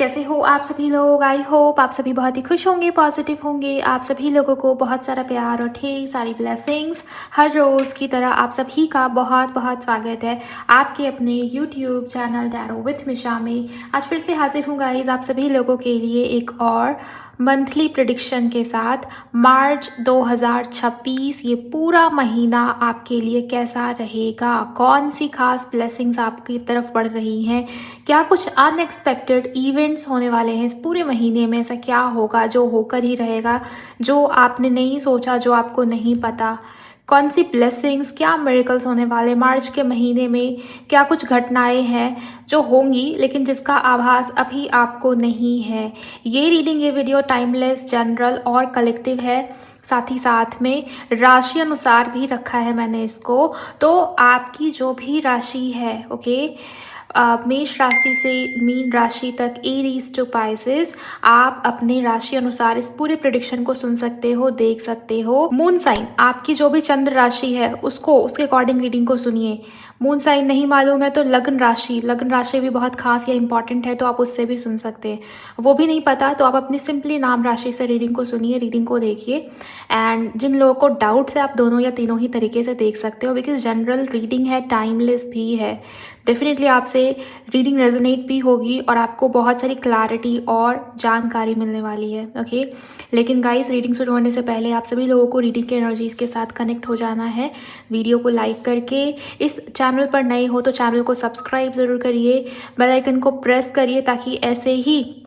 कैसे हो आप सभी लोग। आई होप आप सभी बहुत ही खुश होंगे, पॉजिटिव होंगे। आप सभी लोगों को बहुत सारा प्यार और ढेर सारी ब्लेसिंग्स। हर रोज़ की तरह आप सभी का बहुत बहुत स्वागत है आपके अपने यूट्यूब चैनल टैरो विथ मिशा में। आज फिर से हाजिर हूँ गाइज आप सभी लोगों के लिए एक और मंथली प्रेडिक्शन के साथ। मार्च 2026 ये पूरा महीना आपके लिए कैसा रहेगा, कौन सी खास ब्लेसिंग्स आपकी तरफ बढ़ रही हैं, क्या कुछ अनएक्सपेक्टेड इवेंट्स होने वाले हैं इस पूरे महीने में। ऐसा क्या होगा जो होकर ही रहेगा, जो आपने नहीं सोचा, जो आपको नहीं पता। कौन सी ब्लेसिंग्स, क्या मिरेकल्स होने वाले मार्च के महीने में। क्या कुछ घटनाएं हैं जो होंगी लेकिन जिसका आभास अभी आपको नहीं है। ये रीडिंग, ये वीडियो टाइमलेस, जनरल और कलेक्टिव है। साथ ही साथ में राशि अनुसार भी रखा है मैंने इसको। तो आपकी जो भी राशि है, ओके, मेष राशि से मीन राशि तक, एरीज टू पाइसेस, आप अपने राशि अनुसार इस पूरे प्रेडिक्शन को सुन सकते हो, देख सकते हो। मून साइन, आपकी जो भी चंद्र राशि है उसको, उसके अकॉर्डिंग रीडिंग को सुनिए। मून साइन नहीं मालूम है तो लग्न राशि, लग्न राशि भी बहुत खास या इंपॉर्टेंट है तो आप उससे भी सुन सकते हैं। वो भी नहीं पता तो आप अपनी सिंपली नाम राशि से रीडिंग को सुनिए, रीडिंग को देखिए। एंड जिन लोगों को डाउट्स है आप दोनों या तीनों ही तरीके से देख सकते हो, बिकॉज जनरल रीडिंग है, टाइमलेस भी है। डेफिनेटली आपसे रीडिंग रेजोनेट भी होगी और आपको बहुत सारी क्लैरिटी और जानकारी मिलने वाली है, ओके। लेकिन गाइस, रीडिंग शुरू होने से पहले आप सभी लोगों को रीडिंग के एनर्जीज के साथ कनेक्ट हो जाना है। वीडियो को लाइक करके, इस चैनल पर नए हो तो चैनल को सब्सक्राइब ज़रूर करिए, बेल आइकन को प्रेस करिए ताकि ऐसे ही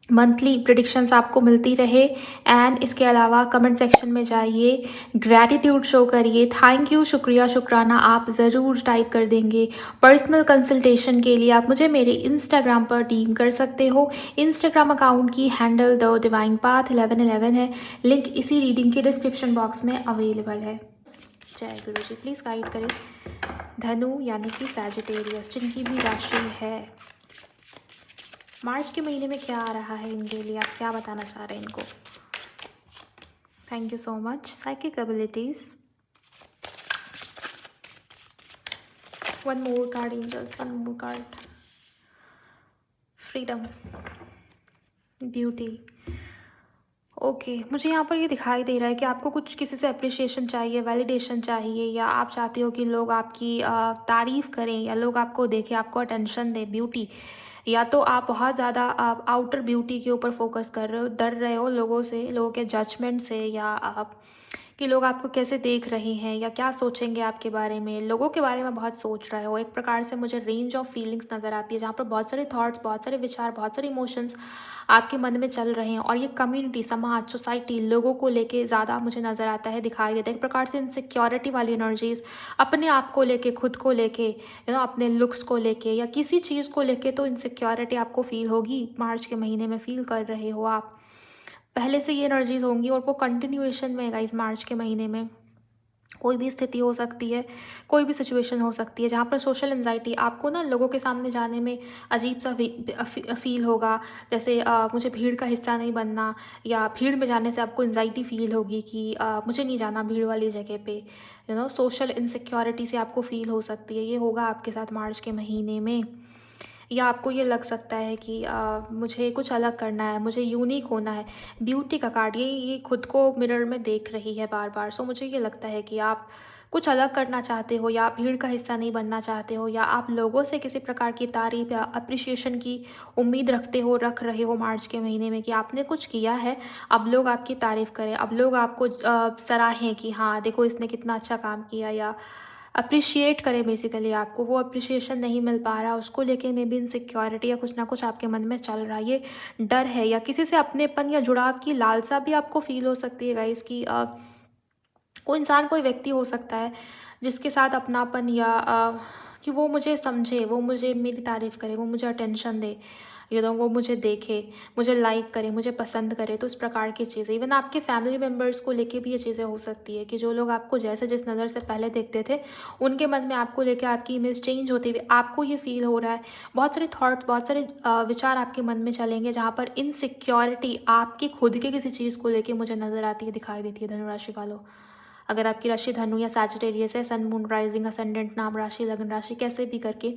मंथली प्रेडिक्शंस आपको मिलती रहे। एंड इसके अलावा कमेंट सेक्शन में जाइए, ग्रैटिट्यूड शो करिए, थैंक यू, शुक्रिया, शुक्राना आप ज़रूर टाइप कर देंगे। पर्सनल कंसल्टेशन के लिए आप मुझे मेरे इंस्टाग्राम पर डीएम कर सकते हो। इंस्टाग्राम अकाउंट की हैंडल द डिवाइन पाथ 1111 है। लिंक इसी रीडिंग के डिस्क्रिप्शन बॉक्स में अवेलेबल है। जय गुरु जी, प्लीज़ गाइड करें धनु यानी कि सैजिटेरियस, जिनकी भी राशि है, मार्च के महीने में क्या आ रहा है इनके लिए, आप क्या बताना चाह रहे हैं इनको। Thank you so much. Psychic abilities, one more card angels, one more card. Freedom, beauty. Okay, मुझे यहाँ पर ये दिखाई दे रहा है कि आपको कुछ किसी से अप्रिशिएशन चाहिए, वैलिडेशन चाहिए, या आप चाहते हो कि लोग आपकी तारीफ़ करें या लोग आपको देखें, आपको अटेंशन दें। ब्यूटी, या तो आप बहुत ज़्यादा आउटर ब्यूटी के ऊपर फोकस कर रहे हो, डर रहे हो लोगों से, लोगों के जजमेंट से, या आप कि लोग आपको कैसे देख रहे हैं या क्या सोचेंगे आपके बारे में। लोगों के बारे में बहुत सोच रहे हो। एक प्रकार से मुझे रेंज ऑफ फीलिंग्स नज़र आती है जहाँ पर बहुत सारे थॉट्स, बहुत सारे विचार, बहुत सारे इमोशंस आपके मन में चल रहे हैं। और ये कम्युनिटी, समाज, सोसाइटी, लोगों को लेके ज़्यादा मुझे नज़र आता है, दिखाई देता है। एक प्रकार से इनसिक्योरिटी वाली एनर्जीज, अपने आप को लेके, खुद को लेके, अपने लुक्स को लेके या किसी चीज़ को लेके, तो इनसिक्योरिटी आपको फील होगी। मार्च के महीने में फील कर रहे हो आप, पहले से ये एनर्जीज होंगी और वो कंटिन्यूएशन में है इस मार्च के महीने में। कोई भी स्थिति हो सकती है, कोई भी सिचुएशन हो सकती है जहाँ पर सोशल एंजाइटी, आपको ना लोगों के सामने जाने में अजीब सा फील होगा। जैसे मुझे भीड़ का हिस्सा नहीं बनना, या भीड़ में जाने से आपको एंजाइटी फील होगी कि मुझे नहीं जाना भीड़ वाली जगह पे। सोशल इनसिक्योरिटी से आपको फील हो सकती है। ये होगा आपके साथ मार्च के महीने में। या आपको ये लग सकता है कि मुझे कुछ अलग करना है, मुझे यूनिक होना है। ब्यूटी का कार्ड, ये खुद को मिरर में देख रही है बार बार। सो मुझे ये लगता है कि आप कुछ अलग करना चाहते हो, या आप भीड़ का हिस्सा नहीं बनना चाहते हो, या आप लोगों से किसी प्रकार की तारीफ या अप्रिशिएशन की उम्मीद रख रहे हो मार्च के महीने में कि आपने कुछ किया है, अब लोग आपकी तारीफ़ करें, अब लोग आपको सराहें कि हाँ देखो इसने कितना अच्छा काम किया, या अप्रिशिएट करें बेसिकली आपको। वो अप्रिशिएशन नहीं मिल पा रहा, उसको लेके मे बी इनसिक्योरिटी या कुछ ना कुछ आपके मन में चल रहा है। ये डर है, या किसी से अपनेपन या जुड़ाव की लालसा भी आपको फील हो सकती है गाइस कि कोई इंसान, कोई व्यक्ति हो सकता है जिसके साथ अपनापन, या कि वो मुझे समझे, वो मुझे मेरी तारीफ़ करे, वो मुझे अटेंशन दे, वो मुझे देखे, मुझे लाइक करे, मुझे पसंद करे। तो इस प्रकार की चीज़ें, इवन आपके फैमिली मेम्बर्स को लेके भी ये चीज़ें हो सकती है कि जो लोग आपको जैसे जिस नज़र से पहले देखते थे, उनके मन में आपको लेके आपकी इमेज चेंज होती हुई आपको ये फील हो रहा है। बहुत सारे थॉट्स, बहुत सारे विचार आपके मन में चलेंगे जहाँ पर इनसिक्योरिटी आपकी खुद के किसी चीज़ को लेके मुझे नज़र आती है, दिखाई देती है धनुराशि वालों। अगर आपकी राशि धनु या सैजिटेरियस है, सन, मून, राइजिंग, असेंडेंट, नाम राशि, लग्न राशि, कैसे भी करके,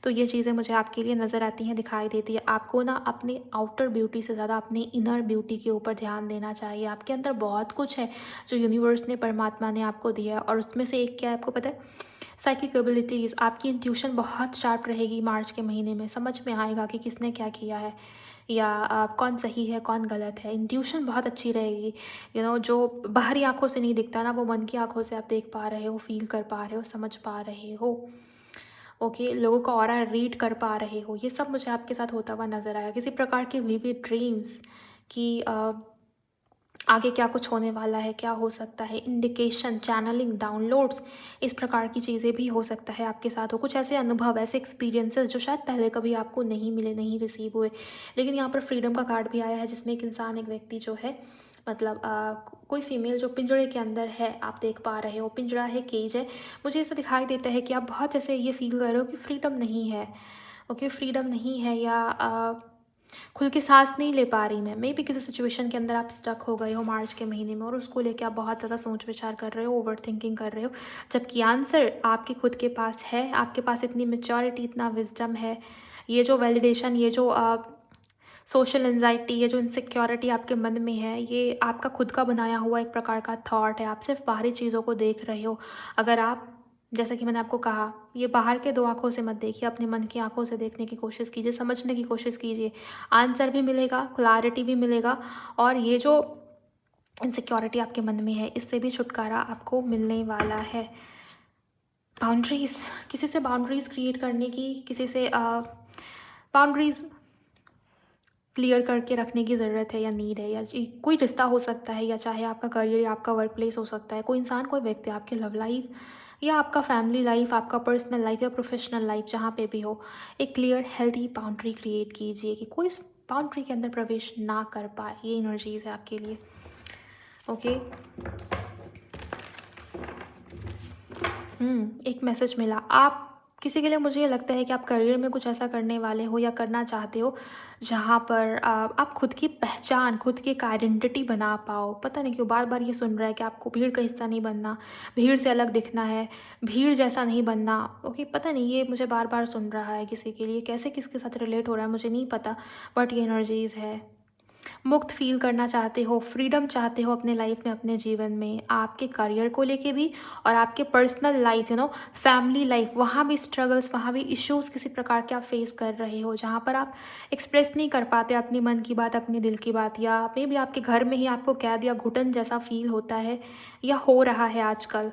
तो ये चीज़ें मुझे आपके लिए नज़र आती हैं, दिखाई देती है। आपको ना अपने आउटर ब्यूटी से ज़्यादा अपने इनर ब्यूटी के ऊपर ध्यान देना चाहिए। आपके अंदर बहुत कुछ है जो यूनिवर्स ने, परमात्मा ने आपको दिया है, और उसमें से एक क्या है आपको पता है? Psychic abilities. आपकी इंट्यूशन बहुत शार्प रहेगी मार्च के महीने में। समझ में आएगा कि किसने क्या किया है, या कौन सही है कौन गलत है। इंट्यूशन बहुत अच्छी रहेगी। जो बाहरी आंखों से नहीं दिखता ना, वो मन की आंखों से आप देख पा रहे हो, फील कर पा रहे हो, समझ पा रहे हो। ओके, लोगों का ऑरा रीड कर पा रहे हो। ये सब मुझे आपके साथ होता हुआ नज़र आया। किसी प्रकार के विविड ड्रीम्स कि आगे क्या कुछ होने वाला है, क्या हो सकता है, इंडिकेशन, चैनलिंग, डाउनलोड्स, इस प्रकार की चीज़ें भी हो सकता है आपके साथ हो। कुछ ऐसे अनुभव, ऐसे एक्सपीरियंसेस जो शायद पहले कभी आपको नहीं मिले, नहीं रिसीव हुए। लेकिन यहाँ पर फ्रीडम का कार्ड भी आया है, जिसमें एक इंसान, एक व्यक्ति जो है, मतलब कोई फीमेल जो पिंजड़े के अंदर है, आप देख पा रहे हो। पिंजड़ा है, केज है। मुझे ऐसा दिखाई देता है कि आप बहुत ऐसे ये फील कर रहे हो कि फ्रीडम नहीं है। ओके, फ्रीडम नहीं है, या खुल के सांस नहीं ले पा रही मैं। मे बी किसी सिचुएशन के अंदर आप स्टक हो गए हो मार्च के महीने में, और उसको लेके आप बहुत ज़्यादा सोच विचार कर रहे हो, ओवर थिंकिंग कर रहे हो, जबकि आंसर आपके खुद के पास है। आपके पास इतनी मेच्योरिटी, इतना विजडम है। ये जो वैलिडेशन, ये जो सोशल एंजाइटी, ये जो इनसिक्योरिटी आपके मन में है, ये आपका खुद का बनाया हुआ एक प्रकार का थॉट है। आप सिर्फ बाहरी चीज़ों को देख रहे हो। अगर आप, जैसा कि मैंने आपको कहा, ये बाहर के दो आंखों से मत देखिए, अपने मन की आंखों से देखने की कोशिश कीजिए, समझने की कोशिश कीजिए। आंसर भी मिलेगा, क्लैरिटी भी मिलेगा, और ये जो इनसिक्योरिटी आपके मन में है, इससे भी छुटकारा आपको मिलने वाला है। बाउंड्रीज, किसी से बाउंड्रीज क्रिएट करने की, किसी से बाउंड्रीज क्लियर करके रखने की ज़रूरत है, या नीड है, या कोई रिश्ता हो सकता है, या चाहे आपका करियर या आपका वर्क प्लेस हो सकता है, कोई इंसान, कोई व्यक्ति, आपकी लव लाइफ या आपका फैमिली लाइफ, आपका पर्सनल लाइफ या प्रोफेशनल लाइफ, जहाँ पे भी हो, एक क्लियर हेल्थी बाउंड्री क्रिएट कीजिए कि कोई इस बाउंड्री के अंदर प्रवेश ना कर पाए। ये एनर्जीज है आपके लिए। ओके, एक मैसेज मिला। आप किसी के लिए, मुझे लगता है कि आप करियर में कुछ ऐसा करने वाले हो या करना चाहते हो जहाँ पर आप खुद की पहचान, खुद की एक आइडेंटिटी बना पाओ। पता नहीं क्यों बार बार ये सुन रहा है कि आपको भीड़ का हिस्सा नहीं बनना, भीड़ से अलग दिखना है, भीड़ जैसा नहीं बनना। ओके, पता नहीं, ये मुझे बार बार सुन रहा है किसी के लिए। कैसे किसके साथ रिलेट हो रहा है मुझे नहीं पता, बट ये एनर्जीज है। मुक्त फील करना चाहते हो, फ्रीडम चाहते हो अपने लाइफ में, अपने जीवन में, आपके करियर को लेके भी, और आपके पर्सनल लाइफ, फैमिली लाइफ, वहाँ भी स्ट्रगल्स, वहाँ भी इश्यूज़ किसी प्रकार के आप फेस कर रहे हो, जहाँ पर आप एक्सप्रेस नहीं कर पाते अपनी मन की बात, अपने दिल की बात, या मे भी आपके घर में ही आपको कैद या घुटन जैसा फील होता है या हो रहा है आजकल।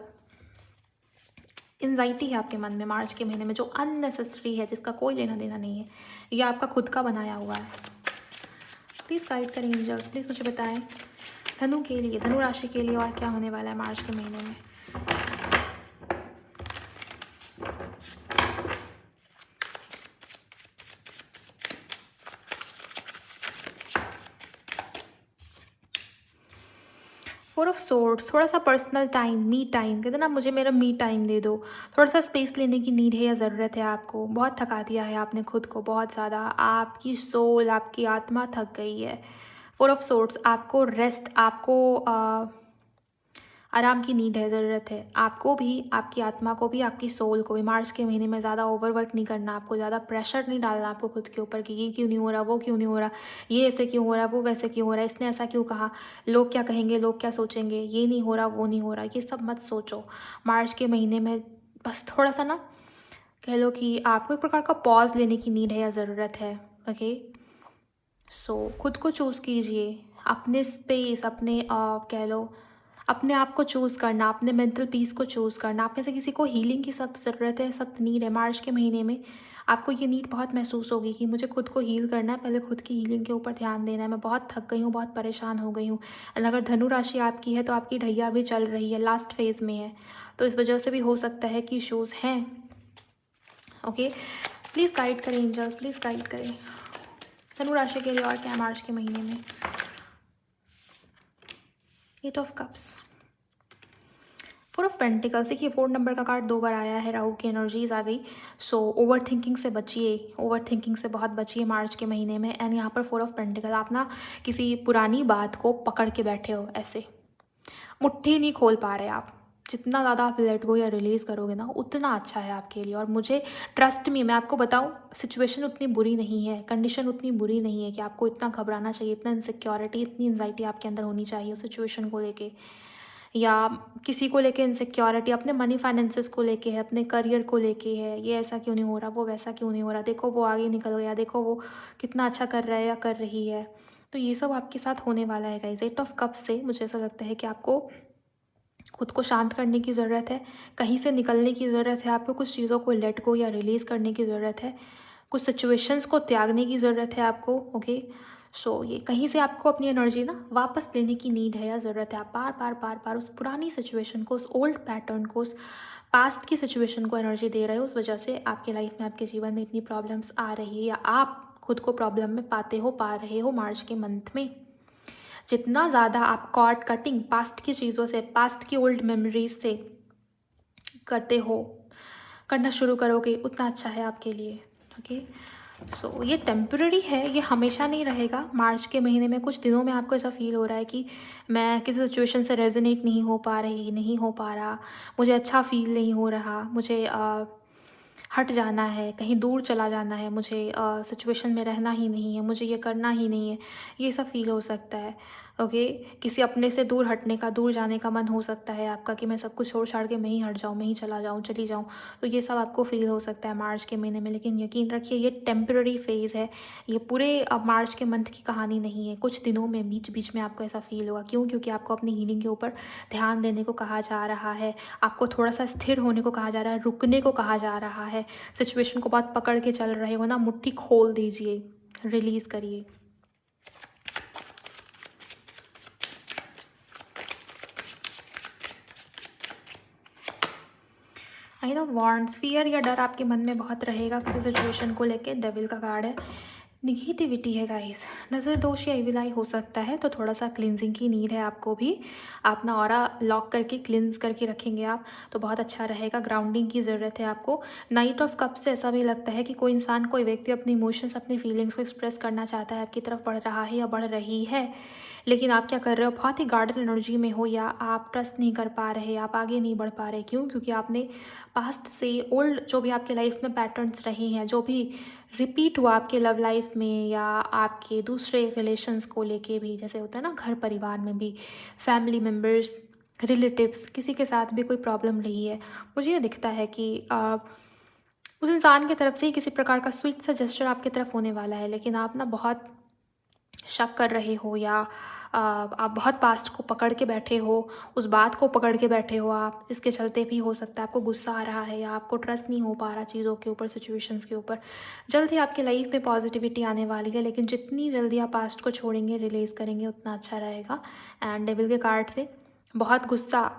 एंजाइटी है आपके मन में मार्च के महीने में, जो अननेसेसरी है, जिसका कोई लेना देना नहीं है, यह आपका खुद का बनाया हुआ है। प्लीज़ गाइड करें एंजल्स, प्लीज़ मुझे बताएं धनु के लिए, धनु राशि के लिए और क्या होने वाला है मार्च के महीने में। फोर ऑफ सोर्ड्स, थोड़ा सा पर्सनल टाइम, मी टाइम, कहते ना, मुझे मेरा मी टाइम दे दो। थोड़ा सा स्पेस लेने की नीड है या ज़रूरत है आपको। बहुत थका दिया है आपने खुद को, बहुत ज़्यादा। आपकी सोल, आपकी आत्मा थक गई है। फोर ऑफ सोर्ड्स, आपको रेस्ट, आपको आराम की नीड है, ज़रूरत है आपको भी, आपकी आत्मा को भी, आपकी सोल को भी। मार्च के महीने में ज़्यादा ओवरवर्क नहीं करना आपको, ज़्यादा प्रेशर नहीं डालना आपको खुद के ऊपर कि ये क्यों नहीं हो रहा, वो क्यों नहीं हो रहा, ये ऐसे क्यों हो रहा, वो वैसे क्यों हो रहा है, इसने ऐसा क्यों कहा, लोग क्या कहेंगे, लोग क्या सोचेंगे, ये नहीं हो रहा, वो नहीं हो रहा, ये सब मत सोचो। मार्च के महीने में बस थोड़ा सा ना, कह लो कि आपको एक प्रकार का पॉज लेने की नीड है या ज़रूरत है। ओके, सो खुद को चूज़ कीजिए, अपने स्पेस, अपने कह लो अपने आप को चूज़ करना, अपने मेंटल पीस को चूज़ करना। आप में से किसी को हीलिंग की सख्त ज़रूरत है, सख्त नीड है। मार्च के महीने में आपको ये नीड बहुत महसूस होगी कि मुझे खुद को हील करना है, पहले खुद की हीलिंग के ऊपर ध्यान देना है। मैं बहुत थक गई हूँ, बहुत परेशान हो गई हूँ। एंड अगर धनु राशि आपकी है तो आपकी ढैया भी चल रही है, लास्ट फेज़ में है, तो इस वजह से भी हो सकता है कि इशूज़ हैं। ओके, प्लीज़ गाइड करें एंजल्स, प्लीज़ गाइड करें धनु राशि के लिए और क्या मार्च के महीने में। 8 ऑफ कप्स, 4 ऑफ पेंटिकल्स। देखिए 4 नंबर का कार्ड 2 बार आया है, राहु की एनर्जीज आ गई। सो ओवर थिंकिंग से बचिए, ओवर थिंकिंग से बहुत बचिए मार्च के महीने में। एंड यहाँ पर 4 ऑफ पेंटिकल, आप ना किसी पुरानी बात को पकड़ के बैठे हो, ऐसे मुट्ठी नहीं खोल पा रहे आप। जितना ज़्यादा आप लेट गो या रिलीज़ करोगे ना, उतना अच्छा है आपके लिए। और मुझे ट्रस्ट मी, मैं आपको बताऊँ, सिचुएशन उतनी बुरी नहीं है, कंडीशन उतनी बुरी नहीं है कि आपको इतना घबराना चाहिए, इतना इनसिक्योरिटी, इतनी एंग्जाइटी आपके अंदर होनी चाहिए उस सिचुएशन को लेके, या किसी को लेके इनसिक्योरिटी, अपने मनी फाइनेंसेस को लेके है, अपने करियर को लेके है, ये ऐसा क्यों नहीं हो रहा, वो वैसा क्यों नहीं हो रहा, देखो वो आगे निकल गया, देखो वो कितना अच्छा कर रहा है या कर रही है। तो ये सब आपके साथ होने वाला है गाइस। 8 ऑफ कप्स से मुझे ऐसा लगता है कि आपको खुद को शांत करने की ज़रूरत है, कहीं से निकलने की ज़रूरत है, आपको कुछ चीज़ों को लेट गो या रिलीज़ करने की ज़रूरत है, कुछ सिचुएशंस को त्यागने की ज़रूरत है आपको। ओके, सो ये कहीं से आपको अपनी एनर्जी ना वापस लेने की नीड है या ज़रूरत है। आप बार बार बार बार उस पुरानी सिचुएशन को, उस ओल्ड पैटर्न को, उस पास्ट की सिचुएशन को एनर्जी दे रहे हो, उस वजह से आपके लाइफ में, आपके जीवन में इतनी प्रॉब्लम्स आ रही है, या आप खुद को प्रॉब्लम में पा रहे हो मार्च के मंथ में। जितना ज़्यादा आप कॉर्ड कटिंग पास्ट की चीज़ों से, पास्ट की ओल्ड मेमोरीज से करते हो, करना शुरू करोगे, उतना अच्छा है आपके लिए। ओके, सो ये टेम्पररी है, ये हमेशा नहीं रहेगा। मार्च के महीने में कुछ दिनों में आपको ऐसा फील हो रहा है कि मैं किसी सिचुएशन से रेजोनेट नहीं हो पा रही, नहीं हो पा रहा, मुझे अच्छा फील नहीं हो रहा, मुझे हट जाना है, कहीं दूर चला जाना है, मुझे सिचुएशन में रहना ही नहीं है, मुझे ये करना ही नहीं है, ये सब फील हो सकता है। ओके, किसी अपने से दूर हटने का, दूर जाने का मन हो सकता है आपका कि मैं सब कुछ छोड़ छाड़ के मैं ही हट जाऊँ, मैं ही चला जाऊँ, चली जाऊँ। तो ये सब आपको फील हो सकता है मार्च के महीने में, लेकिन यकीन रखिए ये टेम्पररी फेज़ है। ये पूरे मार्च के मंथ की कहानी नहीं है। कुछ दिनों में बीच बीच में आपको ऐसा फील होगा। क्यों? क्योंकि आपको अपनी हीलिंग के ऊपर ध्यान देने को कहा जा रहा है, आपको थोड़ा सा स्थिर होने को कहा जा रहा है, रुकने को कहा जा रहा है। सिचुएशन को बहुत पकड़ के चल रहे हो ना, मुट्ठी खोल दीजिए, रिलीज़ करिए। आई नो वॉन्ट्स, फियर या डर आपके मन में बहुत रहेगा किसी सिचुएशन को लेके। डेविल का कार्ड है, निगेटिविटी है गाइस, नज़र दोष या इविल आई हो सकता है, तो थोड़ा सा क्लिनजिंग की नीड है आपको भी। आप ना ऑरा लॉक करके क्लिनज करके रखेंगे आप, तो बहुत अच्छा रहेगा। ग्राउंडिंग की ज़रूरत है आपको। नाइट ऑफ कप से ऐसा भी लगता है कि कोई इंसान, कोई व्यक्ति अपने इमोशंस, अपनी फीलिंग्स को एक्सप्रेस करना चाहता है, आपकी तरफ बढ़ रहा है या बढ़ रही है, लेकिन आप क्या कर रहे हो, बहुत ही गार्डन एनर्जी में हो, या आप ट्रस्ट नहीं कर पा रहे, आप आगे नहीं बढ़ पा रहे। क्यों? क्योंकि आपने पास्ट से ओल्ड जो भी आपके लाइफ में पैटर्न्स रहे हैं, जो भी रिपीट हुआ आपके लव लाइफ में या आपके दूसरे रिलेशंस को लेके भी, जैसे होता है ना घर परिवार में भी, फैमिली मेम्बर्स, रिलेटिव्स, किसी के साथ भी कोई प्रॉब्लम रही है, मुझे ये दिखता है कि उस इंसान की तरफ से ही किसी प्रकार का स्वीट सा जेस्चर आपकी तरफ होने वाला है, लेकिन आप ना बहुत शक कर रहे हो, या आप बहुत पास्ट को पकड़ के बैठे हो, उस बात को पकड़ के बैठे हो आप, जिसके चलते भी हो सकता है आपको गुस्सा आ रहा है, या आपको ट्रस्ट नहीं हो पा रहा चीज़ों के ऊपर, सिचुएशंस के ऊपर। जल्द ही आपकी लाइफ में पॉजिटिविटी आने वाली है, लेकिन जितनी जल्दी आप पास्ट को छोड़ेंगे, रिलीज़ करेंगे, उतना अच्छा रहेगा। एंड डेविल के कार्ड से बहुत गुस्सा,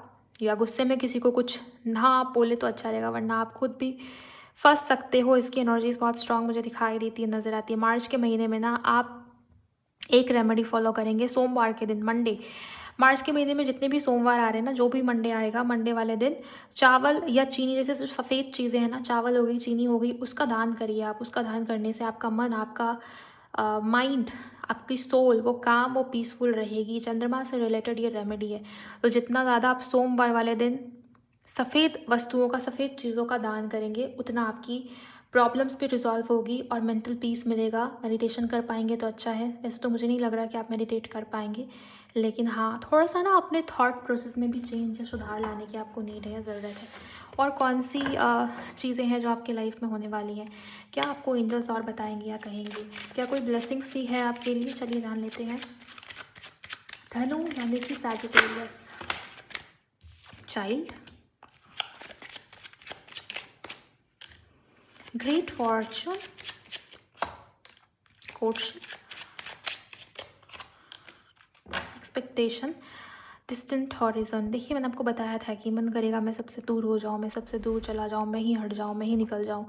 या गुस्से में किसी को कुछ ना आप बोले तो अच्छा रहेगा, वरना आप खुद भी फंस सकते हो। इसकी एनर्जीज बहुत स्ट्रांग मुझे दिखाई देती है, नज़र आती है। मार्च के महीने में ना आप एक रेमेडी फॉलो करेंगे सोमवार के दिन, मंडे। मार्च के महीने में जितने भी सोमवार आ रहे हैं ना, जो भी मंडे आएगा, मंडे वाले दिन चावल या चीनी, जैसे जो सफ़ेद चीज़ें हैं ना, चावल हो गई, चीनी हो गई, उसका दान करिए आप। उसका दान करने से आपका मन, आपका माइंड, आपकी सोल, वो काम, वो पीसफुल रहेगी। चंद्रमा से रिलेटेड ये रेमेडी है। तो जितना ज़्यादा आप सोमवार वाले दिन सफ़ेद वस्तुओं का, सफ़ेद चीज़ों का दान करेंगे, उतना आपकी प्रॉब्लम्स भी रिजॉल्व होगी और मेंटल पीस मिलेगा। मेडिटेशन कर पाएंगे तो अच्छा है। वैसे तो मुझे नहीं लग रहा कि आप मेडिटेट कर पाएंगे, लेकिन हाँ, थोड़ा सा ना अपने थॉट प्रोसेस में भी चेंज या सुधार लाने की आपको नीड है या ज़रूरत है। और कौन सी चीज़ें हैं जो आपके लाइफ में होने वाली हैं, क्या आपको एंजल्स और बताएंगे या कहेंगे, क्या कोई ब्लेसिंग्स भी है आपके लिए? चलिए जान लेते हैं। धनु यानी कि Sagittarius, child, great Fortune, courtship, expectation, distant horizon. देखिए, मैंने आपको बताया था कि मन करेगा मैं सबसे दूर हो जाऊँ, मैं सबसे दूर चला जाऊँ, मैं ही हट जाऊँ, मैं ही निकल जाऊँ।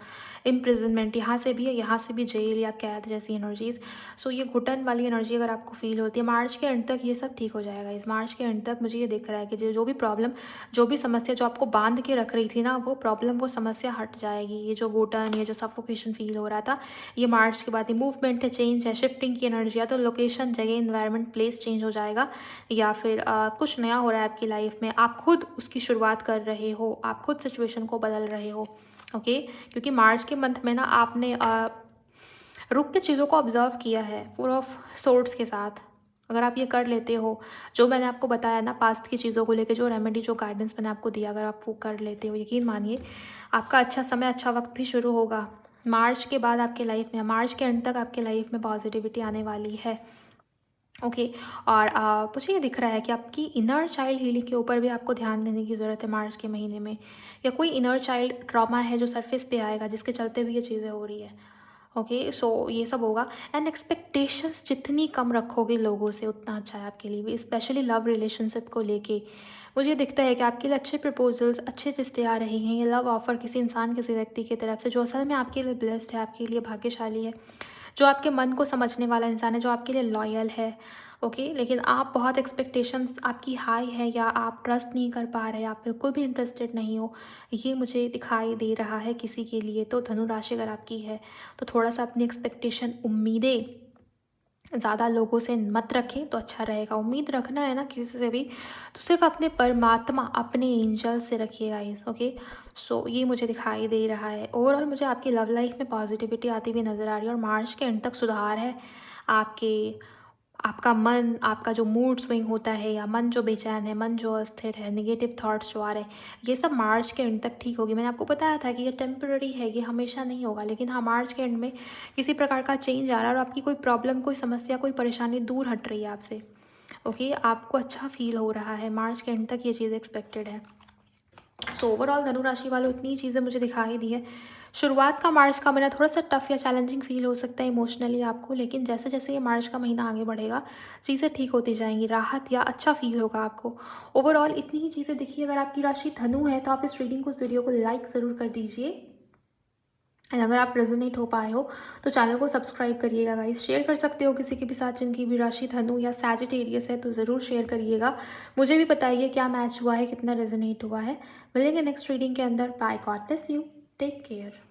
इम्प्रिजनमेंट यहाँ से भी है, यहाँ से भी जेल या कैद जैसी एनर्जीज़। सो ये घुटन वाली एनर्जी अगर आपको फील होती है, मार्च के एंड तक ये सब ठीक हो जाएगा। इस मार्च के एंड तक मुझे ये दिख रहा है कि जो भी प्रॉब्लम, जो भी समस्या जो आपको बांध के रख रही थी ना, वो प्रॉब्लम, वो समस्या हट जाएगी। ये जो घुटन, ये जो सफोकेशन फील हो रहा था, ये मार्च के बाद ही मूवमेंट है, चेंज है, शिफ्टिंग की एनर्जी, या तो लोकेशन, जगह, इन्वायरमेंट, प्लेस चेंज हो जाएगा, या फिर कुछ कुछ नया हो रहा है आपकी लाइफ में, आप खुद उसकी शुरुआत कर रहे हो, आप खुद सिचुएशन को बदल रहे हो। ओके, क्योंकि मार्च के मंथ में ना आपने रुक के चीज़ों को ऑब्जर्व किया है 4 ऑफ सोर्ड्स के साथ। अगर आप ये कर लेते हो, जो मैंने आपको बताया ना पास्ट की चीज़ों को लेके, जो रेमेडी, जो गाइडेंस मैंने आपको दिया, अगर आप वो कर लेते हो, यकीन मानिए आपका अच्छा समय, अच्छा वक्त भी शुरू होगा। मार्च के बाद आपके लाइफ में, मार्च के एंड तक आपके लाइफ में पॉजिटिविटी आने वाली है। ओके, और मुझे ये दिख रहा है कि आपकी इनर चाइल्ड हीलिंग के ऊपर भी आपको ध्यान देने की ज़रूरत है मार्च के महीने में, या कोई इनर चाइल्ड ट्रॉमा है जो सरफेस पे आएगा, जिसके चलते भी ये चीज़ें हो रही है। ओके, सो ये सब होगा। एंड एक्सपेक्टेशंस जितनी कम रखोगे लोगों से, उतना अच्छा है आपके लिए भी, स्पेशली लव रिलेशनशिप को लेके। मुझे दिखता है कि आपके लिए अच्छे प्रपोजल्स, अच्छे रिश्ते आ रहे हैं, ये लव ऑफर किसी इंसान, किसी व्यक्ति की तरफ से, जो असल में आपके लिए ब्लेस्ड है, आपके लिए भाग्यशाली है, जो आपके मन को समझने वाला इंसान है, जो आपके लिए लॉयल है। ओके, लेकिन आप बहुत एक्सपेक्टेशंस आपकी हाई है, या आप ट्रस्ट नहीं कर पा रहे, आप बिल्कुल भी इंटरेस्टेड नहीं हो, ये मुझे दिखाई दे रहा है किसी के लिए। तो धनु राशि अगर आपकी है तो थोड़ा सा अपनी एक्सपेक्टेशन, उम्मीदें ज़्यादा लोगों से मत रखें तो अच्छा रहेगा। उम्मीद रखना है ना किसी से भी, तो सिर्फ अपने परमात्मा, अपने एंजल से रखिए गाइस। ओके, सो ये मुझे दिखाई दे रहा है। ओवरऑल मुझे आपकी लव लाइफ में पॉजिटिविटी आती हुई नज़र आ रही है, और मार्च के एंड तक सुधार है आपके। आपका मन, आपका जो मूड स्विंग होता है, या मन जो बेचैन है, मन जो अस्थिर है, नेगेटिव थॉट्स जो आ रहे हैं, ये सब मार्च के एंड तक ठीक होगी। मैंने आपको बताया था कि ये टेम्पररी है, ये हमेशा नहीं होगा, लेकिन हाँ मार्च के एंड में किसी प्रकार का चेंज आ रहा है, और आपकी कोई प्रॉब्लम, कोई समस्या, कोई परेशानी दूर हट रही है आपसे। ओके, आपको अच्छा फील हो रहा है, मार्च के एंड तक ये चीज़ एक्सपेक्टेड है। सो ओवरऑल धनु राशि वालों, इतनी चीज़ें मुझे दिखाई दी है। शुरुआत का मार्च का महीना थोड़ा सा टफ या चैलेंजिंग फील हो सकता है इमोशनली आपको, लेकिन जैसे जैसे ये मार्च का महीना आगे बढ़ेगा, चीज़ें ठीक होती जाएंगी, राहत या अच्छा फील होगा आपको। ओवरऑल इतनी ही चीज़ें दिखी। अगर आपकी राशि धनु है तो आप इस रीडिंग को, इस वीडियो को लाइक ज़रूर कर दीजिए। एंड अगर आप रेजोनेट हो पाए हो तो चैनल को सब्सक्राइब करिएगा गाइस। शेयर कर सकते हो किसी के भी साथ जिनकी भी राशि धनु या सैजिटेरियस है, तो ज़रूर शेयर करिएगा। मुझे भी बताइए क्या मैच हुआ है, कितना रेजोनेट हुआ है। मिलेंगे नेक्स्ट रीडिंग के अंदर। Bye, god bless you, take care.